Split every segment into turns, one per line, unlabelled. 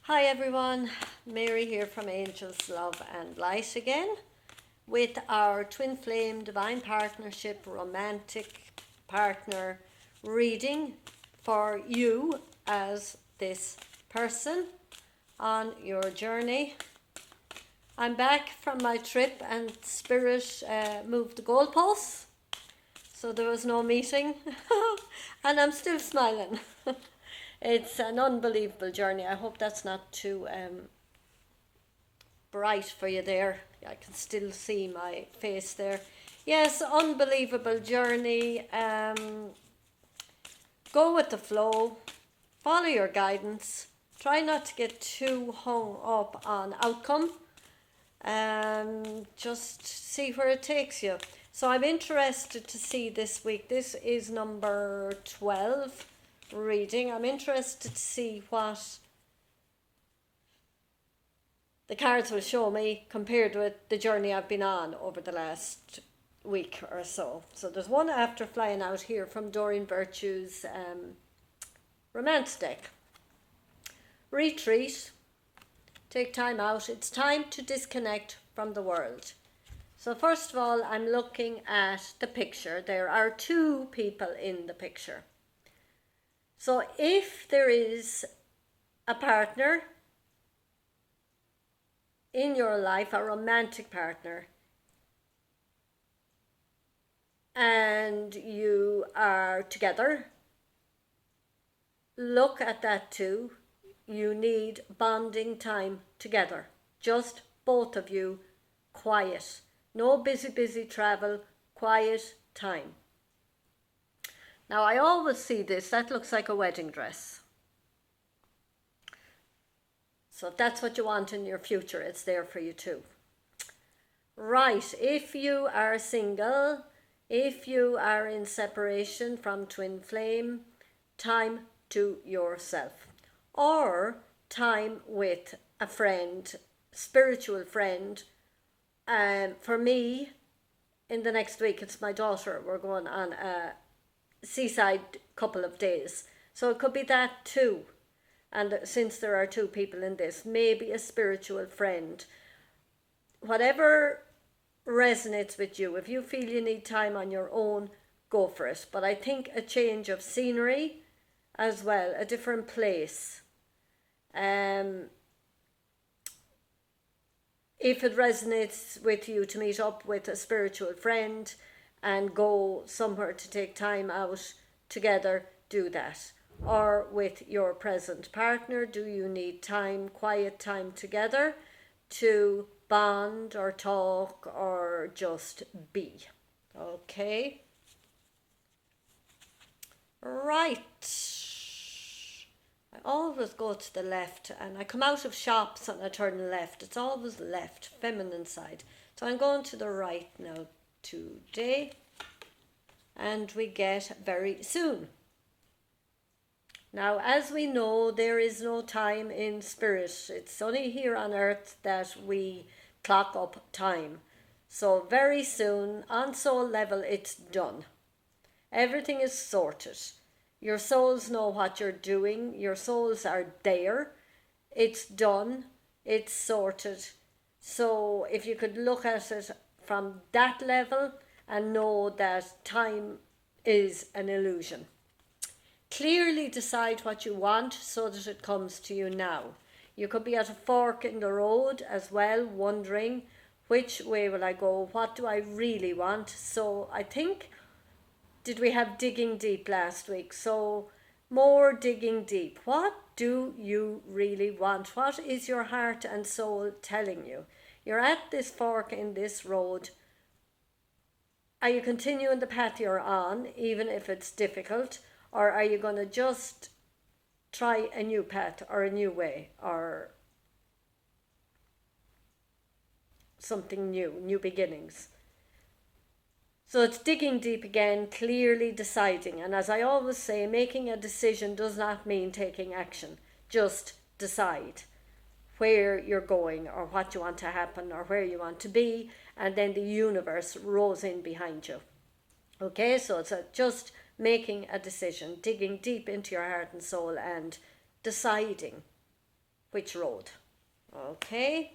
Hi everyone, Mary here from Angels, Love and Light again with our Twin Flame Divine Partnership Romantic Partner reading for you as this person on your journey. I'm back from my trip and Spirit moved the goalposts, so there was no meeting and I'm still smiling. It's an unbelievable journey. I hope that's not too bright for you there. I can still see my face there. Yes, unbelievable journey. Go with the flow. Follow your guidance. Try not to get too hung up on outcome. Just see where it takes you. So I'm interested to see this week. This is number 12 reading. I'm interested to see what the cards will show me compared with the journey I've been on over the last week or so. So there's one after flying out here from Doreen Virtue's romance deck. Retreat. Take time out. It's time to disconnect from the world. So first of all, I'm looking at the picture. There are two people in the picture. So if there is a partner in your life, a romantic partner, and you are together, look at that too. You need bonding time together. Just both of you, quiet. No busy travel, quiet time. Now I always see this, that looks like a wedding dress. So if that's what you want in your future, it's there for you too. Right, if you are single, if you are in separation from twin flame, time to yourself. Or time with a friend, spiritual friend. For me, in the next week, it's my daughter. We're going on a seaside couple of days. So it could be that too. And since there are two people in this, maybe a spiritual friend. Whatever resonates with you. If you feel you need time on your own, go for it. But I think a change of scenery as well, a different place. If it resonates with you to meet up with a spiritual friend and go somewhere to take time out together, do that. Or with your present partner, do you need time, quiet time together to bond or talk or just be? Okay. Right. I always go to the left and I come out of shops and I turn left. It's always left, feminine side. So I'm going to the right now today. And we get very soon. Now, as we know, there is no time in spirit. It's only here on earth that we clock up time. So very soon, on soul level, it's done. Everything is sorted. Your souls know what you're doing. Your souls are there. It's done. It's sorted. So if you could look at it from that level and know that time is an illusion. Clearly decide what you want so that it comes to you now. You could be at a fork in the road as well, wondering which way will I go? What do I really want? So I think, did we have digging deep last week? So more digging deep. What do you really want? What is your heart and soul telling you? You're at this fork in this road. Are you continuing the path you're on, even if it's difficult? Or are you going to just try a new path or a new way or something new, new beginnings? So it's digging deep again, clearly deciding. And as I always say, making a decision does not mean taking action. Just decide where you're going or what you want to happen or where you want to be. And then the universe rolls in behind you. Okay, so it's just making a decision, digging deep into your heart and soul and deciding which road. Okay.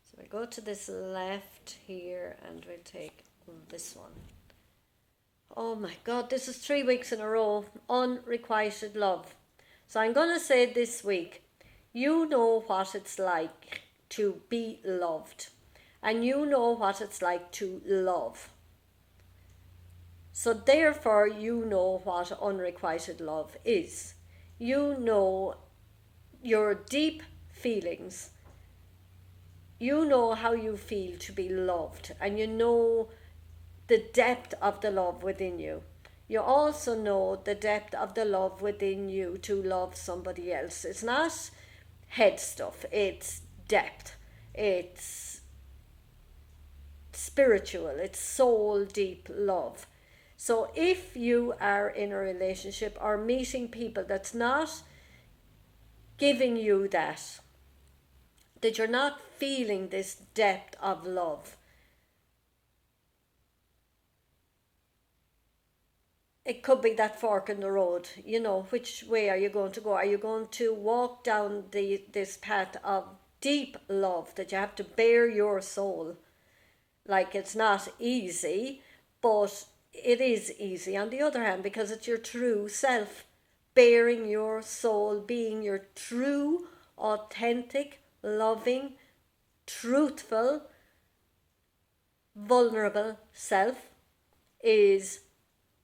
So we go to this left here and we'll take this one. Oh my God, this is 3 weeks in a row. Unrequited love. So I'm going to say this week, you know what it's like to be loved. And you know what it's like to love. So therefore, you know what unrequited love is. You know your deep feelings. You know how you feel to be loved. And you know the depth of the love within you. You also know the depth of the love within you to love somebody else. It's not head stuff, it's depth. It's spiritual, it's soul deep love. So if you are in a relationship or meeting people that's not giving you that you're not feeling this depth of love, it could be that fork in the road. You know, which way are you going to go? Are you going to walk down this path of deep love that you have to bare your soul? Like, it's not easy, but it is easy on the other hand, because it's your true self, bearing your soul, being your true, authentic, loving, truthful, vulnerable self is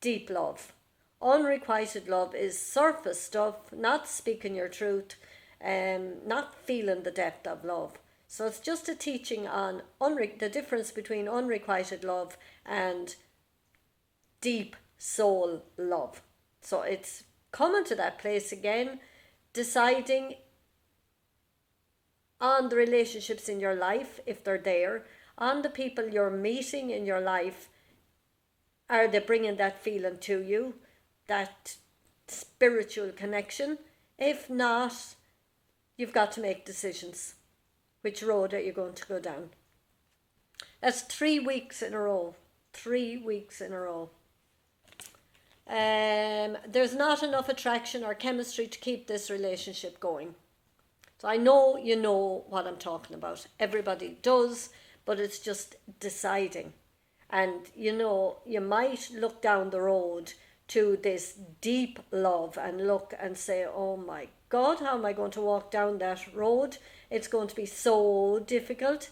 deep love. Unrequited love is surface stuff, not speaking your truth, not feeling the depth of love. So it's just a teaching on the difference between unrequited love and deep soul love. So it's coming to that place again, deciding on the relationships in your life, if they're there, on the people you're meeting in your life. Are they bringing that feeling to you, that spiritual connection? If not, you've got to make decisions. Which road are you going to go down? That's 3 weeks in a row. 3 weeks in a row. There's not enough attraction or chemistry to keep this relationship going. So I know you know what I'm talking about. Everybody does, but it's just deciding. And you know, you might look down the road to this deep love and look and say, oh my God, how am I going to walk down that road? It's going to be so difficult.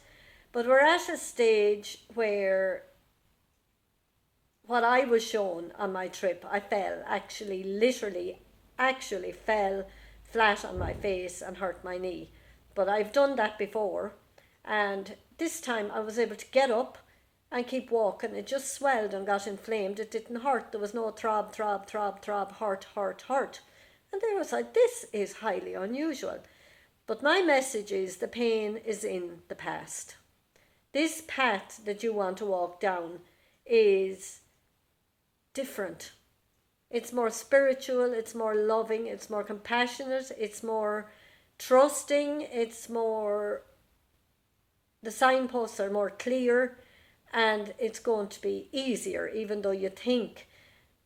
But we're at a stage where what I was shown on my trip, I fell, actually fell flat on my face and hurt my knee. But I've done that before, and this time I was able to get up and keep walking. It just swelled and got inflamed. It didn't hurt. There was no throb, hurt. And they was like, this is highly unusual. But my message is the pain is in the past. This path that you want to walk down is different. It's more spiritual, it's more loving, it's more compassionate, it's more trusting, it's more, the signposts are more clear, and it's going to be easier, even though you think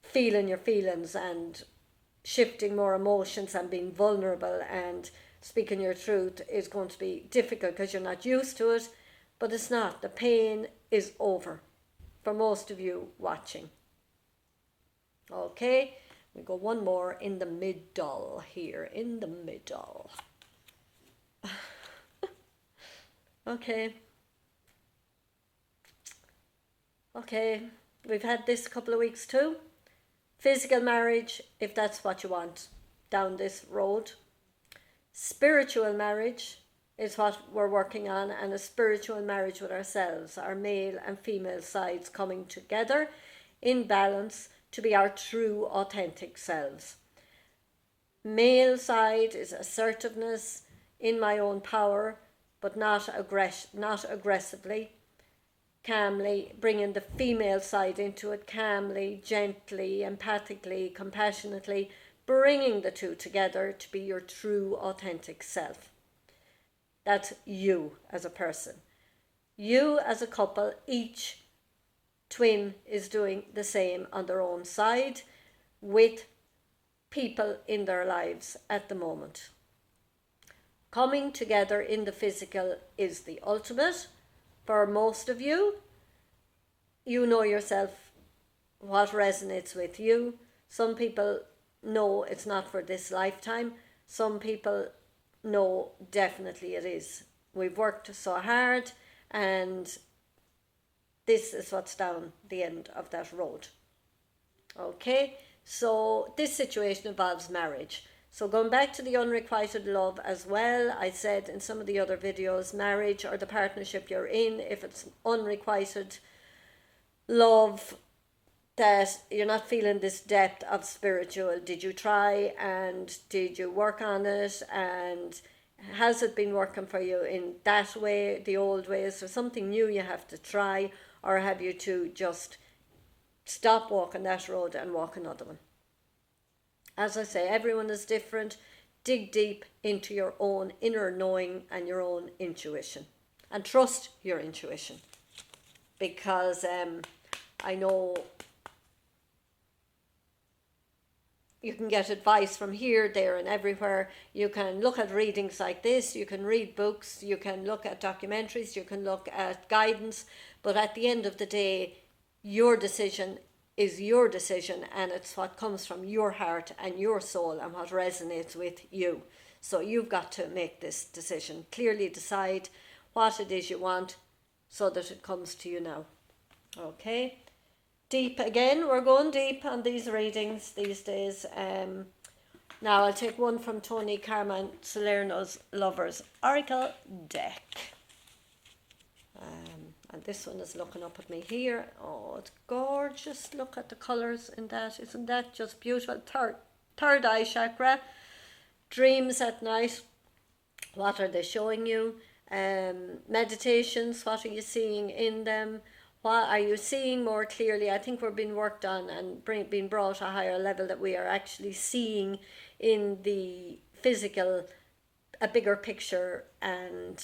feeling your feelings and shifting more emotions and being vulnerable and speaking your truth is going to be difficult because you're not used to it. But it's not. The pain is over for most of you watching. Okay, we go one more in the middle here, in the middle. Okay, we've had this a couple of weeks too. Physical marriage, if that's what you want, down this road. Spiritual marriage is what we're working on, and a spiritual marriage with ourselves, our male and female sides coming together in balance to be our true authentic selves. Male side is assertiveness, in my own power, but not aggressively. Calmly, bringing the female side into it, calmly, gently, empathically, compassionately, bringing the two together to be your true authentic self. That's you as a person. You as a couple, each twin is doing the same on their own side with people in their lives at the moment. Coming together in the physical is the ultimate for most of you. You know yourself what resonates with you. Some people know it's not for this lifetime. Some people know definitely it is. We've worked so hard, and this is what's down the end of that road. Okay, so this situation involves marriage. So going back to the unrequited love as well, I said in some of the other videos, marriage or the partnership you're in, if it's unrequited love, that you're not feeling this depth of spiritual, did you try and did you work on it, and has it been working for you in that way, the old way? Is there something new you have to try, or have you to just stop walking that road and walk another one? As I say, everyone is different. Dig deep into your own inner knowing and your own intuition, and trust your intuition, because I know you can get advice from here, there and everywhere. You can look at readings like this, you can read books, you can look at documentaries, you can look at guidance, but at the end of the day, your decision is your decision, and it's what comes from your heart and your soul and what resonates with you. So you've got to make this decision. Clearly decide what it is you want so that it comes to you now. Okay? Deep again, we're going deep on these readings these days. Now I'll take one from Tony Carmen Salerno's Lovers Oracle deck. And this one is looking up at me here. Oh, it's gorgeous. Look at the colours in that. Isn't that just beautiful? Third eye chakra. Dreams at night. What are they showing you? Meditations, what are you seeing in them? What are you seeing more clearly? I think we're being worked on and being brought to a higher level, that we are actually seeing in the physical a bigger picture, and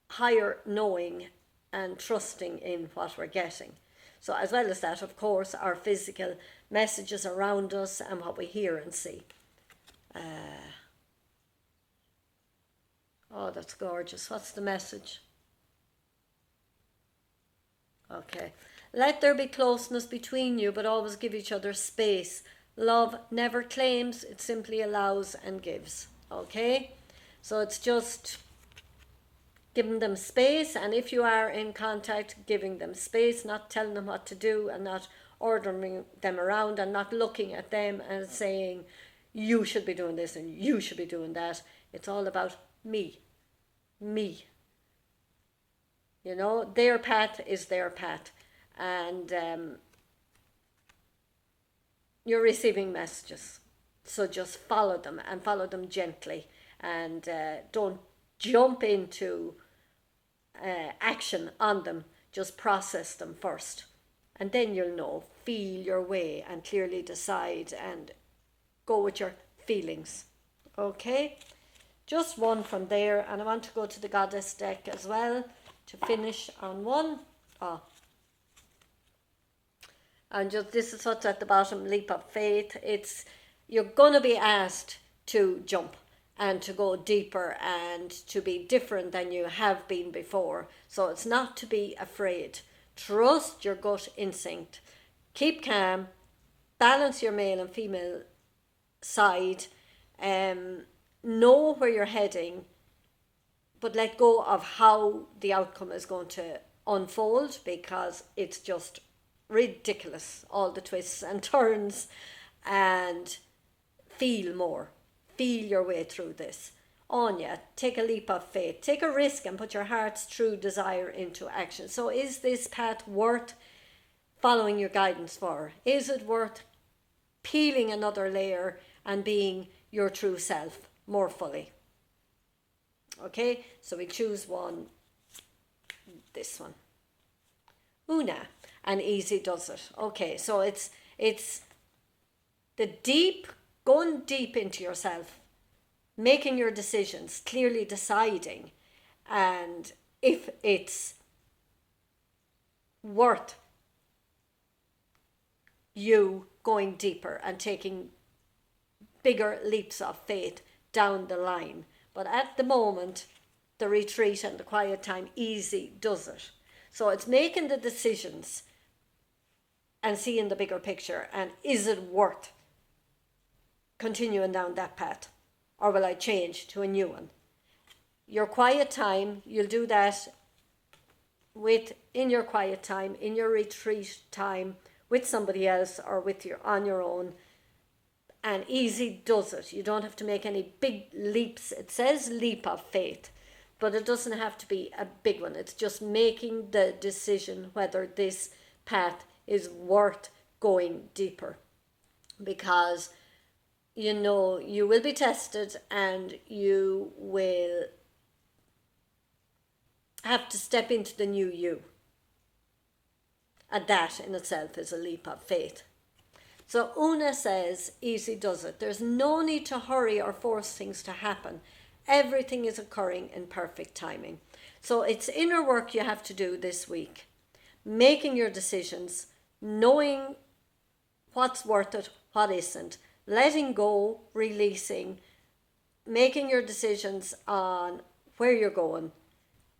higher knowing and trusting in what we're getting. So as well as that, of course, our physical messages around us and what we hear and see. Oh, that's gorgeous. What's the message? Okay. Let there be closeness between you, but always give each other space. Love never claims, it simply allows and gives. Okay? So it's just giving them space, and if you are in contact, giving them space, not telling them what to do and not ordering them around, and not looking at them and saying, you should be doing this and you should be doing that. It's all about me. Me. You know, their path is their path, and you're receiving messages. So just follow them, and follow them gently, and don't jump into action on them. Just process them first, and then you'll know. Feel your way and clearly decide and go with your feelings. Okay? Just one from there, and I want to go to the Goddess deck as well to finish on one. And just this is what's at the bottom, leap of faith. It's, you're going to be asked to jump and to go deeper and to be different than you have been before. So it's not to be afraid. Trust your gut instinct. Keep calm. Balance your male and female side. Know where you're heading, but let go of how the outcome is going to unfold, because it's just ridiculous, all the twists and turns. And feel more. Feel your way through this. Anya, take a leap of faith. Take a risk and put your heart's true desire into action. So is this path worth following your guidance for? Is it worth peeling another layer and being your true self more fully? Okay, so we choose one. This one. Una, and easy does it. Okay, so it's the deep, going deep into yourself, making your decisions, clearly deciding, and if it's worth you going deeper and taking bigger leaps of faith down the line. But at the moment, the retreat and the quiet time easy does it. So it's making the decisions and seeing the bigger picture, and is it worth continuing down that path, or will I change to a new one? Your quiet time, you'll do that in your quiet time, in your retreat time, with somebody else or on your own. And easy does it. You don't have to make any big leaps. It says leap of faith, but it doesn't have to be a big one. It's just making the decision whether this path is worth going deeper, because you will be tested and you will have to step into the new you. And that in itself is a leap of faith. So Una says, easy does it. There's no need to hurry or force things to happen. Everything is occurring in perfect timing. So it's inner work you have to do this week. Making your decisions, knowing what's worth it, what isn't, letting go, releasing, making your decisions on where you're going,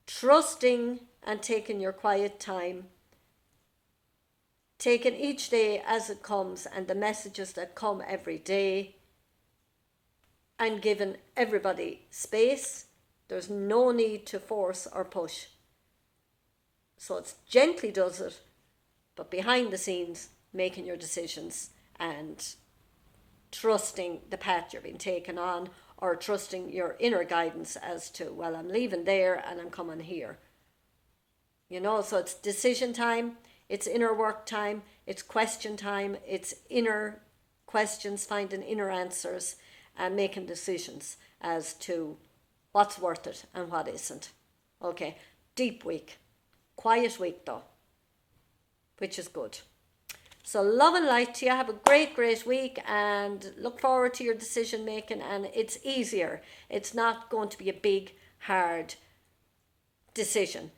trusting and taking your quiet time, taking each day as it comes and the messages that come every day, and giving everybody space. There's no need to force or push. So it's gently does it, but behind the scenes, making your decisions and trusting the path you're being taken on, or trusting your inner guidance as to, well, I'm leaving there and I'm coming here. So it's decision time, it's inner work time, it's question time, it's inner questions, finding inner answers, and making decisions as to what's worth it and what isn't. Okay, deep week, quiet week though, which is good. So love and light to you. Have a great, great week, and look forward to your decision making. And it's easier. It's not going to be a big, hard decision.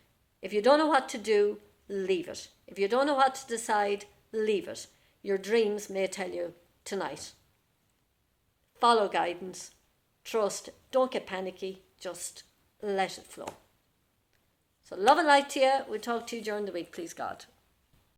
If you don't know what to do, leave it. If you don't know what to decide, leave it. Your dreams may tell you tonight. Follow guidance. Trust. Don't get panicky. Just let it flow. So love and light to you. We'll talk to you during the week, please God.